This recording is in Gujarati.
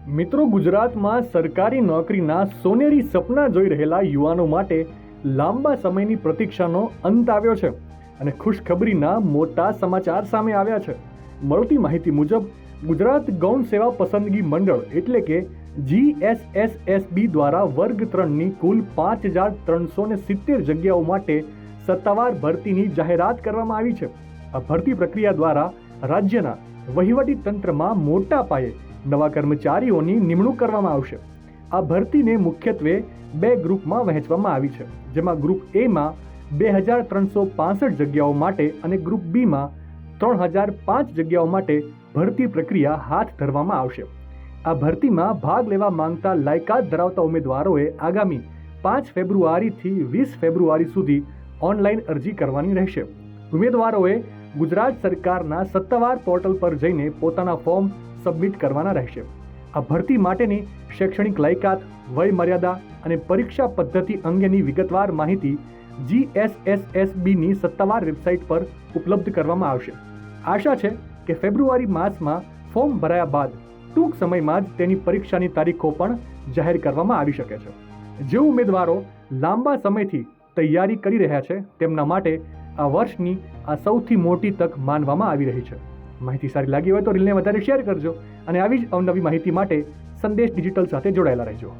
મિત્રો, ગુજરાતમાં સરકારી નોકરીના સોનેરી સપના જોઈ રહેલા યુવાનો માટે લાંબા સમયની પ્રતીક્ષાનો અંત આવ્યો છે અને ખુશખબરીના મોટા સમાચાર સામે આવ્યા છે. મળતી માહિતી મુજબ ગુજરાત ગૌણ સેવા પસંદગી મંડળ એટલે કે GSSSB દ્વારા વર્ગ 3ની કુલ 5370 જગ્યાઓ માટે સત્તાવાર ભરતીની જાહેરાત કરવામાં આવી છે. આ ભરતી પ્રક્રિયા દ્વારા રાજ્યના વહીવટી તંત્રમાં મોટા પાયે નવા કર્મચારીઓની નિમણૂક કરવામાં આવશે. આ ભરતીને મુખ્યત્વે બે ગ્રુપમાં વહેંચવામાં આવી છે, જેમાં ગ્રુપ એમાં 2365 જગ્યાઓ માટે અને ગ્રુપ બીમાં 3005 જગ્યાઓ માટે ભરતી પ્રક્રિયા હાથ ધરવામાં આવશે. આ ભરતીમાં ભાગ લેવા માંગતા લાયકાત ધરાવતા ઉમેદવારોએ આગામી 5 ફેબ્રુઆરીથી 20 ફેબ્રુઆરી સુધી ઓનલાઈન અરજી કરવાની રહેશે. ઉમેદવારોએ ગુજરાત સરકારના સત્તાવાર પોર્ટલ પર જઈને પોતાના ફોર્મ સબમિટ કરવાના રહેશે. આ ભરતી માટેની શૈક્ષણિક લાયકાત, વય મર્યાદા અને પરીક્ષા પદ્ધતિ અંગેની વિગતવાર માહિતી GSSSBની સત્તાવાર વેબસાઇટ પર ઉપલબ્ધ કરવામાં આવશે. આશા છે કે ફેબ્રુઆરી માસમાં ફોર્મ ભરાયા બાદ ટૂંક સમયમાં જ તેની પરીક્ષાની તારીખો પણ જાહેર કરવામાં આવી શકે છે. જે ઉમેદવારો લાંબા સમયથી તૈયારી કરી રહ્યા છે તેમના માટે આ વર્ષની આ સૌથી મોટી તક માનવામાં આવી રહી છે. માહિતી સારી લાગી હોય તો રીલને વધારે શેર કરજો અને આવી જ અવનવી માહિતી માટે સંદેશ ડિજિટલ સાથે જોડાયેલા રહેજો.